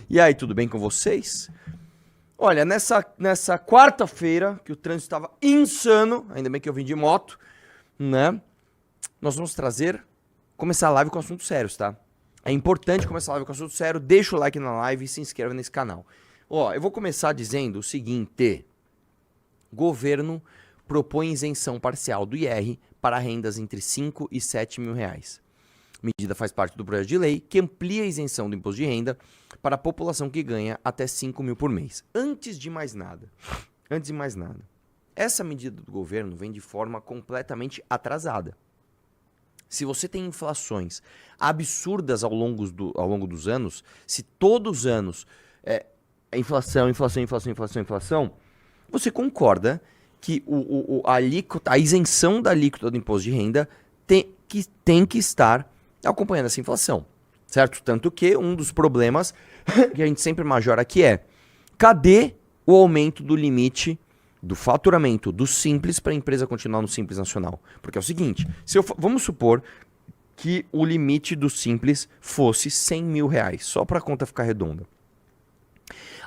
E aí, tudo bem com vocês? Olha, nessa quarta-feira, que o trânsito estava insano, ainda bem que eu vim de moto, né? Nós vamos começar a live com assuntos sérios, tá? É importante começar a live com assunto sério, deixa o like na live e se inscreva nesse canal. Ó, eu vou começar dizendo o seguinte: governo propõe isenção parcial do IR para rendas entre 5 e 7 mil reais. Medida faz parte do projeto de lei que amplia a isenção do imposto de renda para a população que ganha até 5 mil por mês. Antes de mais nada, essa medida do governo vem de forma completamente atrasada. Se você tem inflações absurdas ao longo dos anos, se todos os anos inflação, você concorda que a isenção da alíquota do imposto de renda tem que estar acompanhando essa inflação, certo? Tanto que um dos problemas que a gente sempre majora aqui é: cadê o aumento do limite do faturamento do Simples para a empresa continuar no Simples Nacional? Porque é o seguinte, vamos supor que o limite do Simples fosse 100 mil reais, só para a conta ficar redonda.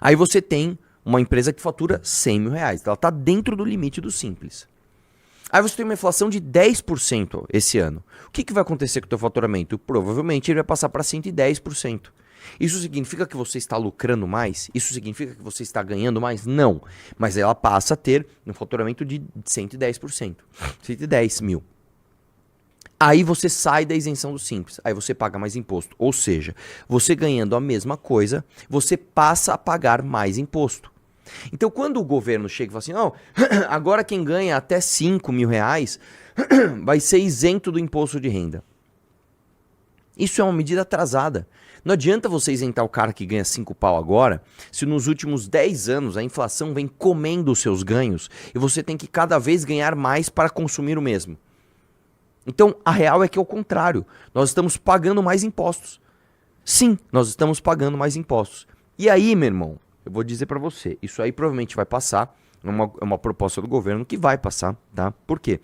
Aí você tem uma empresa que fatura 100 mil reais, ela está dentro do limite do Simples. Aí você tem uma inflação de 10% esse ano. O que vai acontecer com o teu faturamento? Provavelmente ele vai passar para 110%. Isso significa que você está lucrando mais? Isso significa que você está ganhando mais? Não. Mas ela passa a ter um faturamento de 110%. 110 mil. Aí você sai da isenção do Simples. Aí você paga mais imposto. Ou seja, você ganhando a mesma coisa, você passa a pagar mais imposto. Então, quando o governo chega e fala assim: oh, agora quem ganha até 5 mil reais vai ser isento do imposto de renda. Isso é uma medida atrasada. Não adianta você isentar o cara que ganha 5 pau agora, se nos últimos 10 anos a inflação vem comendo os seus ganhos e você tem que cada vez ganhar mais para consumir o mesmo. Então, a real é que é o contrário. Nós estamos pagando mais impostos. Sim, nós estamos pagando mais impostos. E aí, meu irmão, eu vou dizer pra você, isso aí provavelmente vai passar, é uma proposta do governo que vai passar, tá? Por quê?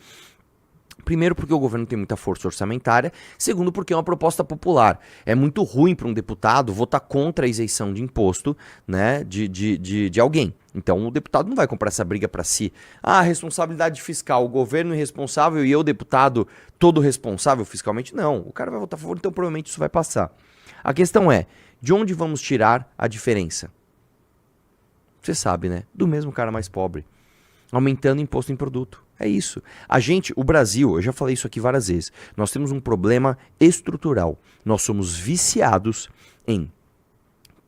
Primeiro, porque o governo tem muita força orçamentária. Segundo, porque é uma proposta popular. É muito ruim para um deputado votar contra a isenção de imposto, né, de alguém. Então, o deputado não vai comprar essa briga para si. Ah, responsabilidade fiscal, o governo irresponsável e eu, deputado, todo responsável fiscalmente? Não, o cara vai votar a favor, então provavelmente isso vai passar. A questão é, de onde vamos tirar a diferença? Você sabe, né? Do mesmo cara mais pobre. Aumentando imposto em produto. É isso. O Brasil, eu já falei isso aqui várias vezes, nós temos um problema estrutural. Nós somos viciados em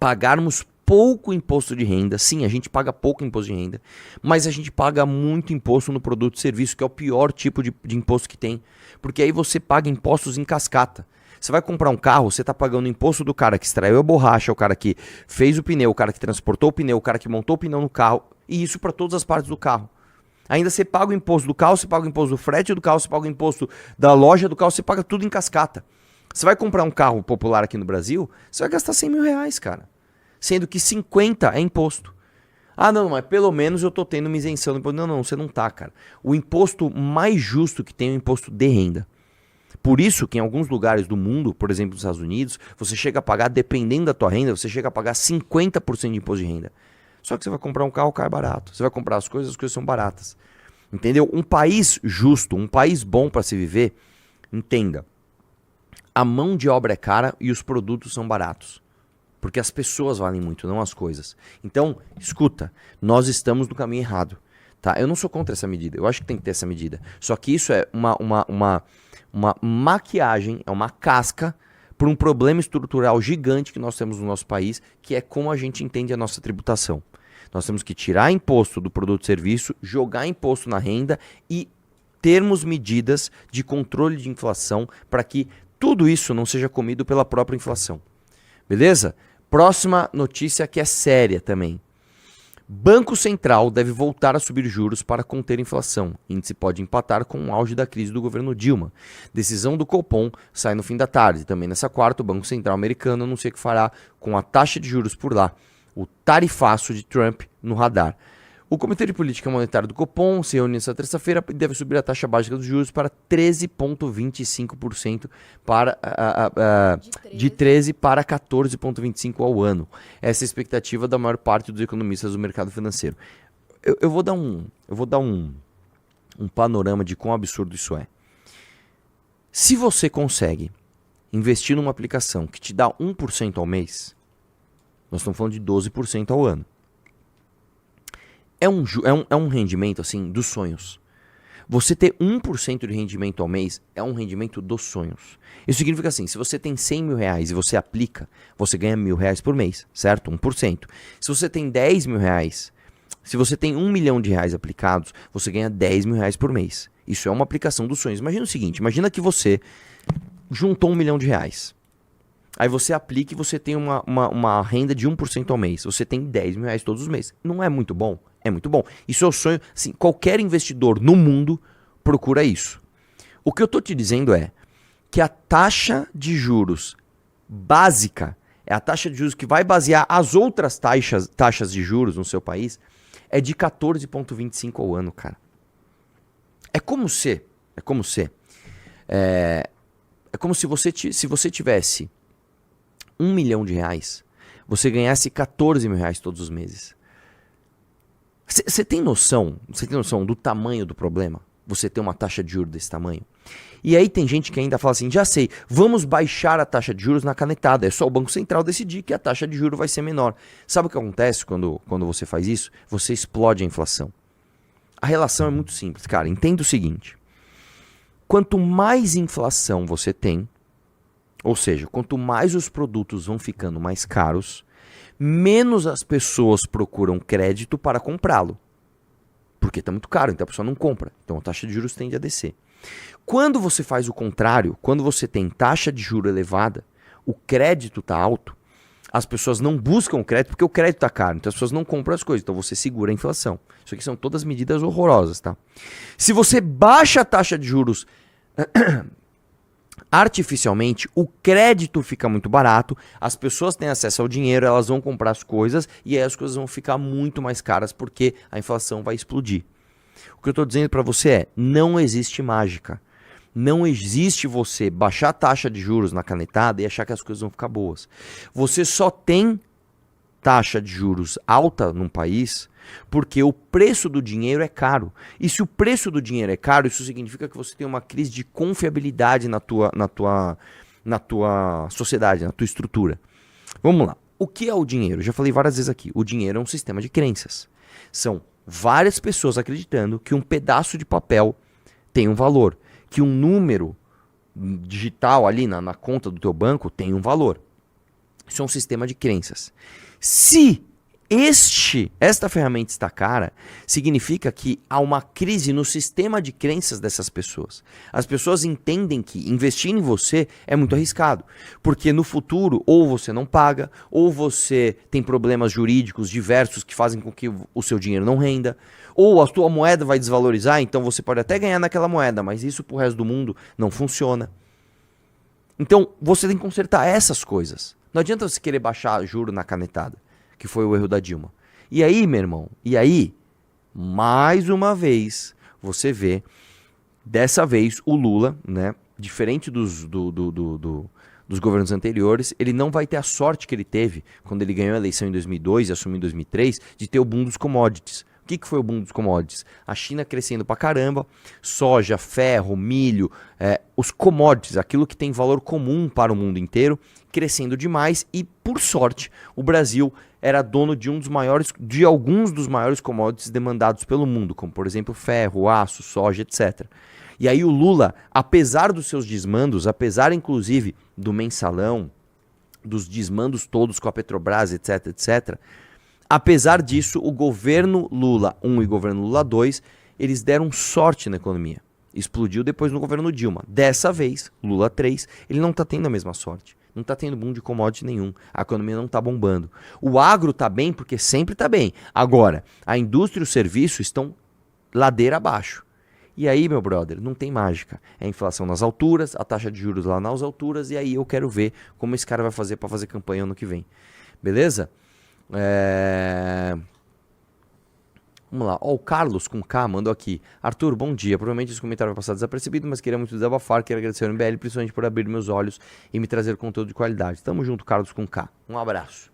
pagarmos pouco imposto de renda. Sim, a gente paga pouco imposto de renda, mas a gente paga muito imposto no produto e serviço, que é o pior tipo de imposto que tem. Porque aí você paga impostos em cascata. Você vai comprar um carro, você está pagando o imposto do cara que extraiu a borracha, o cara que fez o pneu, o cara que transportou o pneu, o cara que montou o pneu no carro, e isso para todas as partes do carro. Ainda você paga o imposto do carro, você paga o imposto do frete do carro, você paga o imposto da loja do carro, você paga tudo em cascata. Você vai comprar um carro popular aqui no Brasil, você vai gastar 100 mil reais, cara. Sendo que 50 é imposto. Ah, não, mas pelo menos eu tô tendo uma isenção do imposto. Não, você não tá, cara. O imposto mais justo que tem é o imposto de renda. Por isso que em alguns lugares do mundo, por exemplo nos Estados Unidos, você chega a pagar, dependendo da tua renda, você chega a pagar 50% de imposto de renda. Só que você vai comprar um carro, o carro é barato. Você vai comprar as coisas são baratas. Entendeu? Um país justo, um país bom para se viver, entenda. A mão de obra é cara e os produtos são baratos. Porque as pessoas valem muito, não as coisas. Então, escuta, nós estamos no caminho errado. Tá? Eu não sou contra essa medida, eu acho que tem que ter essa medida. Só que isso é uma maquiagem, é uma casca para um problema estrutural gigante que nós temos no nosso país, que é como a gente entende a nossa tributação. Nós temos que tirar imposto do produto e serviço, jogar imposto na renda e termos medidas de controle de inflação para que tudo isso não seja comido pela própria inflação. Beleza? Próxima notícia que é séria também. Banco Central deve voltar a subir juros para conter a inflação. Índice pode empatar com o auge da crise do governo Dilma. Decisão do Copom sai no fim da tarde. Também nessa quarta, o Banco Central americano anuncia que fará com a taxa de juros por lá. O tarifaço de Trump no radar. O Comitê de Política Monetária do Copom se reúne nesta terça-feira e deve subir a taxa básica dos juros para 13,25% de 13 para 14,25% ao ano. Essa é a expectativa da maior parte dos economistas do mercado financeiro. Eu vou dar um panorama de quão absurdo isso é. Se você consegue investir numa aplicação que te dá 1% ao mês, nós estamos falando de 12% ao ano. É um rendimento assim dos sonhos. Você ter 1% de rendimento ao mês é um rendimento dos sonhos. Isso significa assim, se você tem 100 mil reais e você aplica, você ganha R$1.000 por mês, certo? 1%. Se você tem 10 mil reais, se você tem R$1 milhão aplicados, você ganha R$10 mil por mês. Isso é uma aplicação dos sonhos. Imagina o seguinte, imagina que você juntou R$1 milhão. Aí você aplica e você tem uma renda de 1% ao mês. Você tem R$10 mil todos os meses. Não é muito bom? É muito bom. Isso é o sonho. Assim, qualquer investidor no mundo procura isso. O que eu estou te dizendo é que a taxa de juros básica, é a taxa de juros que vai basear as outras taxas de juros no seu país, é de 14,25% ao ano, cara. É como se você tivesse R$1 milhão, você ganhasse R$14 mil todos os meses. Você tem noção do tamanho do problema? Você ter uma taxa de juros desse tamanho? E aí tem gente que ainda fala assim, já sei, vamos baixar a taxa de juros na canetada. É só o Banco Central decidir que a taxa de juros vai ser menor. Sabe o que acontece quando você faz isso? Você explode a inflação. A relação é muito simples, cara. Entenda o seguinte. Quanto mais inflação você tem, ou seja, quanto mais os produtos vão ficando mais caros, menos as pessoas procuram crédito para comprá-lo. Porque está muito caro, então a pessoa não compra. Então a taxa de juros tende a descer. Quando você faz o contrário, quando você tem taxa de juros elevada, o crédito está alto, as pessoas não buscam crédito porque o crédito está caro. Então as pessoas não compram as coisas, então você segura a inflação. Isso aqui são todas medidas horrorosas, tá? Se você baixa a taxa de juros artificialmente, o crédito fica muito barato, as pessoas têm acesso ao dinheiro, elas vão comprar as coisas e aí as coisas vão ficar muito mais caras porque a inflação vai explodir. O que eu estou dizendo para você é, não existe mágica. Não existe você baixar a taxa de juros na canetada e achar que as coisas vão ficar boas. Você só tem taxa de juros alta num país porque o preço do dinheiro é caro. E se o preço do dinheiro é caro, isso significa que você tem uma crise de confiabilidade na tua sociedade, na tua estrutura. Vamos lá. O que é o dinheiro? Já falei várias vezes aqui. O dinheiro é um sistema de crenças. São várias pessoas acreditando que um pedaço de papel tem um valor, que um número digital ali na conta do teu banco tem um valor. Isso é um sistema de crenças. Se esta ferramenta está cara, significa que há uma crise no sistema de crenças dessas pessoas. As pessoas entendem que investir em você é muito arriscado, porque no futuro ou você não paga, ou você tem problemas jurídicos diversos que fazem com que o seu dinheiro não renda, ou a sua moeda vai desvalorizar, então você pode até ganhar naquela moeda, mas isso pro resto do mundo não funciona. Então você tem que consertar essas coisas. Não adianta você querer baixar juro na canetada, que foi o erro da Dilma. E aí, meu irmão, mais uma vez, você vê, dessa vez, o Lula, né, diferente dos governos anteriores, ele não vai ter a sorte que ele teve quando ele ganhou a eleição em 2002 e assumiu em 2003, de ter o boom dos commodities. O que foi o boom dos commodities? A China crescendo pra caramba, soja, ferro, milho, os commodities, aquilo que tem valor comum para o mundo inteiro, crescendo demais e, por sorte, o Brasil era dono de alguns dos maiores commodities demandados pelo mundo, como, por exemplo, ferro, aço, soja, etc. E aí o Lula, apesar dos seus desmandos, apesar, inclusive, do mensalão, dos desmandos todos com a Petrobras, etc, etc., apesar disso, o governo Lula 1 e o governo Lula 2, eles deram sorte na economia. Explodiu depois no governo Dilma. Dessa vez, Lula 3, ele não está tendo a mesma sorte. Não está tendo boom de commodity nenhum. A economia não está bombando. O agro está bem porque sempre está bem. Agora, a indústria e o serviço estão ladeira abaixo. E aí, meu brother, não tem mágica. É a inflação nas alturas, a taxa de juros lá nas alturas, e aí eu quero ver como esse cara vai fazer para fazer campanha ano que vem. Beleza? Vamos lá. Ó, o Carlos com K mandou aqui. Arthur, bom dia. Provavelmente esse comentário vai passar desapercebido, mas queria muito desabafar. Quero agradecer ao MBL, principalmente por abrir meus olhos e me trazer conteúdo de qualidade. Tamo junto, Carlos com K. Um abraço.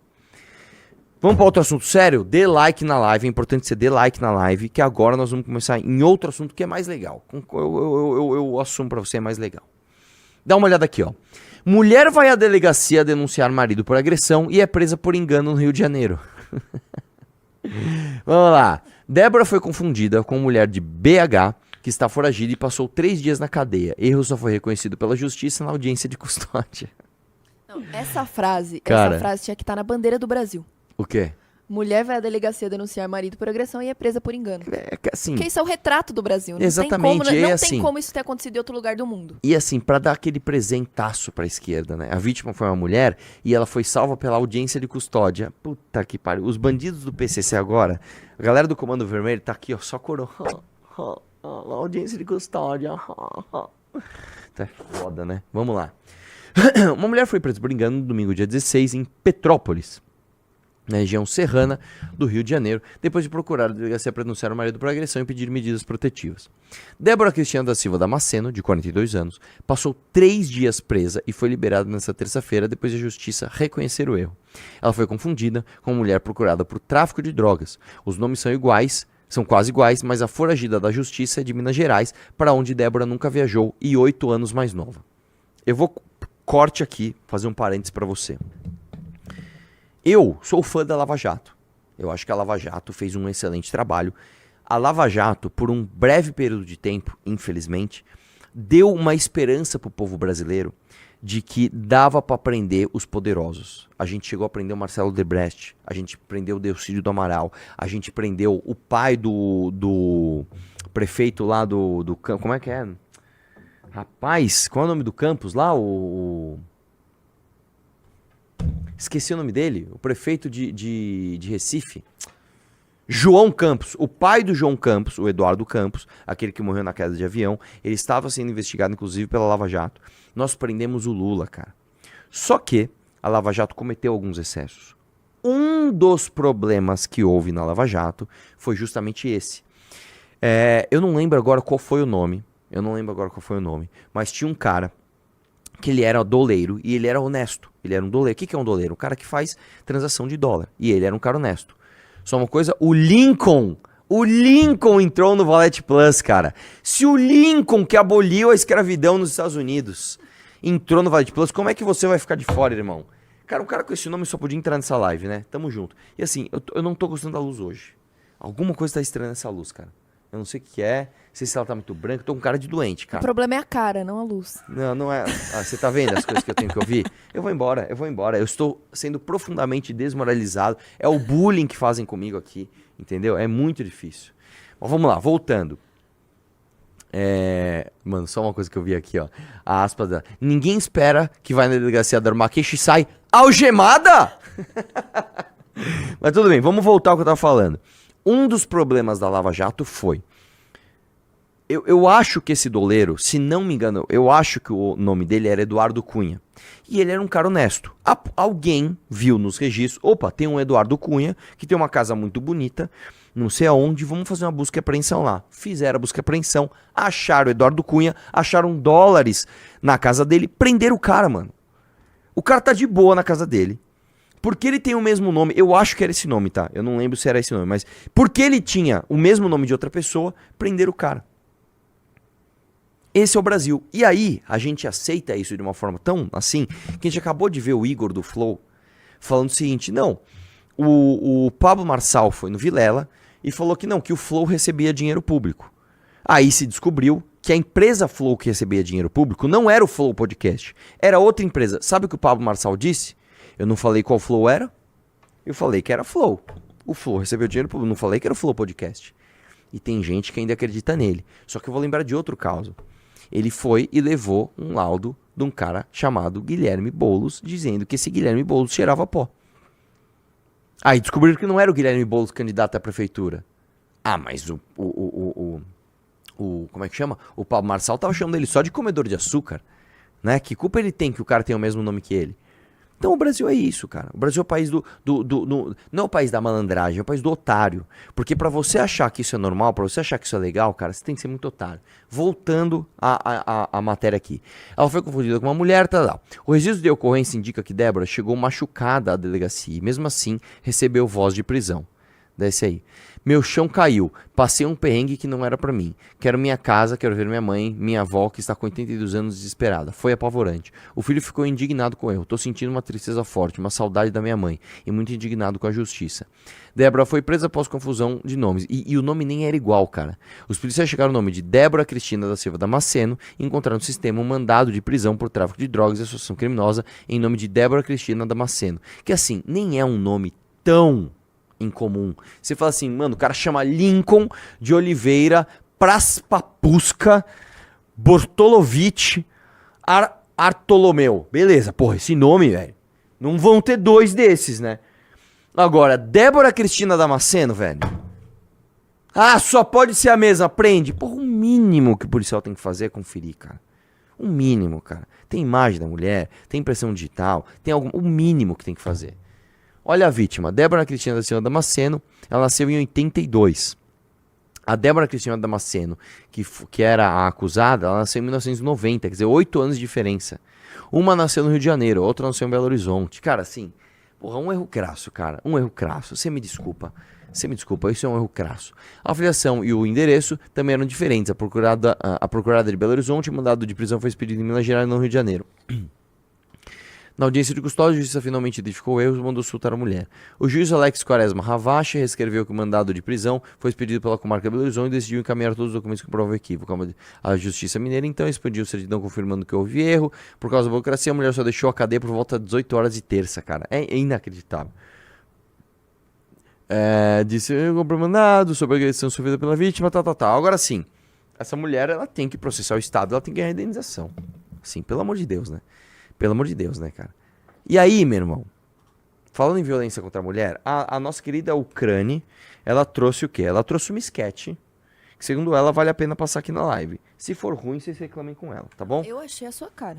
Vamos para outro assunto sério? Dê like na live. É importante você dê like na live, que agora nós vamos começar em outro assunto que é mais legal. Eu assumo para você, é mais legal. Dá uma olhada aqui, ó. Mulher vai à delegacia denunciar marido por agressão e é presa por engano no Rio de Janeiro. Vamos lá. Débora foi confundida com mulher de BH que está foragida e passou 3 dias na cadeia. Erro só foi reconhecido pela justiça na audiência de custódia. Não, essa frase tinha que estar na bandeira do Brasil. O quê? Mulher vai à delegacia denunciar marido por agressão e é presa por engano. Assim, Porque isso é o retrato do Brasil. Não exatamente. Tem como, não assim, tem como isso ter acontecido em outro lugar do mundo. E assim, pra dar aquele presentaço pra esquerda, né? A vítima foi uma mulher e ela foi salva pela audiência de custódia. Puta que pariu. Os bandidos do PCC agora, a galera do Comando Vermelho tá aqui, ó, só coroa. Audiência de custódia. Tá foda, né? Vamos lá. Uma mulher foi presa por engano no domingo, dia 16, em Petrópolis, na região serrana do Rio de Janeiro, depois de procurar a delegacia para denunciar o marido por agressão e pedir medidas protetivas. Débora Cristiana da Silva Damasceno, de 42 anos, passou 3 dias presa e foi liberada nesta terça-feira depois da justiça reconhecer o erro. Ela foi confundida com uma mulher procurada por tráfico de drogas. Os nomes são iguais, são quase iguais, mas a foragida da justiça é de Minas Gerais, para onde Débora nunca viajou e 8 anos mais nova. Eu vou corte aqui, fazer um parênteses para você. Eu sou fã da Lava Jato. Eu acho que a Lava Jato fez um excelente trabalho. A Lava Jato, por um breve período de tempo, infelizmente, deu uma esperança para o povo brasileiro de que dava para prender os poderosos. A gente chegou a prender o Marcelo Debrecht, a gente prendeu o Delcídio do Amaral, a gente prendeu o pai do prefeito lá do como é que é? Rapaz, qual é o nome do campus lá? Esqueci o nome dele. O prefeito de Recife. João Campos. O pai do João Campos, o Eduardo Campos, aquele que morreu na queda de avião, ele estava sendo investigado, inclusive, pela Lava Jato. Nós prendemos o Lula, cara. Só que a Lava Jato cometeu alguns excessos. Um dos problemas que houve na Lava Jato foi justamente esse. Eu não lembro agora qual foi o nome. Mas tinha um cara que ele era doleiro e ele era honesto. Ele era um doleiro. O que é um doleiro? Um cara que faz transação de dólar. E ele era um cara honesto. Só uma coisa, o Lincoln entrou no Valete Plus, cara. Se o Lincoln, que aboliu a escravidão nos Estados Unidos, entrou no Valete Plus, como é que você vai ficar de fora, irmão? Cara, um cara com esse nome só podia entrar nessa live, né? Tamo junto. E assim, eu não tô gostando da luz hoje. Alguma coisa tá estranha nessa luz, cara. Eu não sei o que é. Não sei se ela tá muito branca. Eu tô com cara de doente, cara. O problema é a cara, não a luz. Não é. Você tá vendo as coisas que eu tenho que ouvir? Eu vou embora. Eu estou sendo profundamente desmoralizado. É o bullying que fazem comigo aqui, entendeu? É muito difícil. Mas vamos lá, voltando. Mano, só uma coisa que eu vi aqui, ó. A aspa dela. Ninguém espera que vai na delegacia dar uma queixa e sai algemada? Mas tudo bem, vamos voltar ao que eu tava falando. Um dos problemas da Lava Jato foi... Eu acho que esse doleiro, se não me engano, eu acho que o nome dele era Eduardo Cunha. E ele era um cara honesto. Alguém viu nos registros, opa, tem um Eduardo Cunha, que tem uma casa muito bonita, não sei aonde, vamos fazer uma busca e apreensão lá. Fizeram a busca e apreensão, acharam o Eduardo Cunha, acharam dólares na casa dele, prenderam o cara, mano. O cara tá de boa na casa dele. Porque ele tem o mesmo nome, eu acho que era esse nome, tá? Eu não lembro se era esse nome, mas... Porque ele tinha o mesmo nome de outra pessoa, prenderam o cara. Esse é o Brasil. E aí, a gente aceita isso de uma forma tão assim, que a gente acabou de ver o Igor do Flow falando o seguinte, não, o Pablo Marçal foi no Vilela e falou que não, que o Flow recebia dinheiro público. Aí se descobriu que a empresa Flow que recebia dinheiro público não era o Flow Podcast, era outra empresa. Sabe o que o Pablo Marçal disse? Eu não falei qual Flow era, eu falei que era Flow. O Flow recebeu dinheiro público, não falei que era o Flow Podcast. E tem gente que ainda acredita nele. Só que eu vou lembrar de outro caso. Ele foi e levou um laudo de um cara chamado Guilherme Boulos, dizendo que esse Guilherme Boulos cheirava pó. Aí descobriram que não era o Guilherme Boulos candidato à prefeitura. Ah, mas como é que chama? O Pablo Marçal tava chamando ele só de comedor de açúcar, né? Que culpa ele tem que o cara tem o mesmo nome que ele? Então o Brasil é isso, cara. O Brasil é o país não é o país da malandragem, é o país do otário. Porque pra você achar que isso é normal, pra você achar que isso é legal, cara, você tem que ser muito otário. Voltando à matéria aqui. Ela foi confundida com uma mulher, tal. O registro de ocorrência indica que Débora chegou machucada à delegacia e mesmo assim recebeu voz de prisão. Desce aí. Meu chão caiu. Passei um perrengue que não era pra mim. Quero minha casa, quero ver minha mãe, minha avó, que está com 82 anos, desesperada. Foi apavorante. O filho ficou indignado com o erro. Tô sentindo uma tristeza forte, uma saudade da minha mãe. E muito indignado com a justiça. Débora foi presa após confusão de nomes. E o nome nem era igual, cara. Os policiais chegaram no nome de Débora Cristina da Silva Damasceno e encontraram no sistema um mandado de prisão por tráfico de drogas e associação criminosa em nome de Débora Cristina Damasceno. Que assim, nem é um nome tão incomum. Você fala assim, mano, o cara chama Lincoln de Oliveira Praspapusca Bortolovich Artolomeu. Beleza, porra, esse nome, velho. Não vão ter dois desses, né? Agora, Débora Cristina Damasceno, velho. Ah, só pode ser a mesma, aprende. Porra, o mínimo que o policial tem que fazer é conferir, cara. O mínimo, cara. Tem imagem da mulher, tem impressão digital, tem algum... O mínimo que tem que fazer. Olha a vítima, Débora Cristina da Silva Damasceno, ela nasceu em 82. A Débora Cristina Damasceno, que era a acusada, ela nasceu em 1990, quer dizer, 8 anos de diferença. Uma nasceu no Rio de Janeiro, outra nasceu em Belo Horizonte. Cara, assim, porra, um erro crasso, cara, um erro crasso. Você me desculpa, isso é um erro crasso. A filiação e o endereço também eram diferentes. A procurada de Belo Horizonte, o mandado de prisão foi expedido em Minas Gerais, no Rio de Janeiro. Na audiência de custódia, a justiça finalmente identificou o erro e mandou soltar a mulher. O juiz Alex Quaresma Ravache reescreveu que o mandado de prisão foi expedido pela comarca de Belo Horizonte e decidiu encaminhar todos os documentos que provam o equívoco. A justiça mineira então expediu certidão confirmando que houve erro. Por causa da burocracia, a mulher só deixou a cadeia por volta de 18 horas de terça, cara. É inacreditável. Disse o mandado sobre a agressão sofrida pela vítima, tal. Agora sim, essa mulher ela tem que processar o Estado, ela tem que ganhar indenização. Assim, pelo amor de Deus, né? Pelo amor de Deus, né, cara? E aí, meu irmão? Falando em violência contra a mulher, a nossa querida Ucrânia, ela trouxe o quê? Ela trouxe uma esquete, que segundo ela vale a pena passar aqui na live. Se for ruim, vocês reclamem com ela, tá bom? Eu achei a sua cara.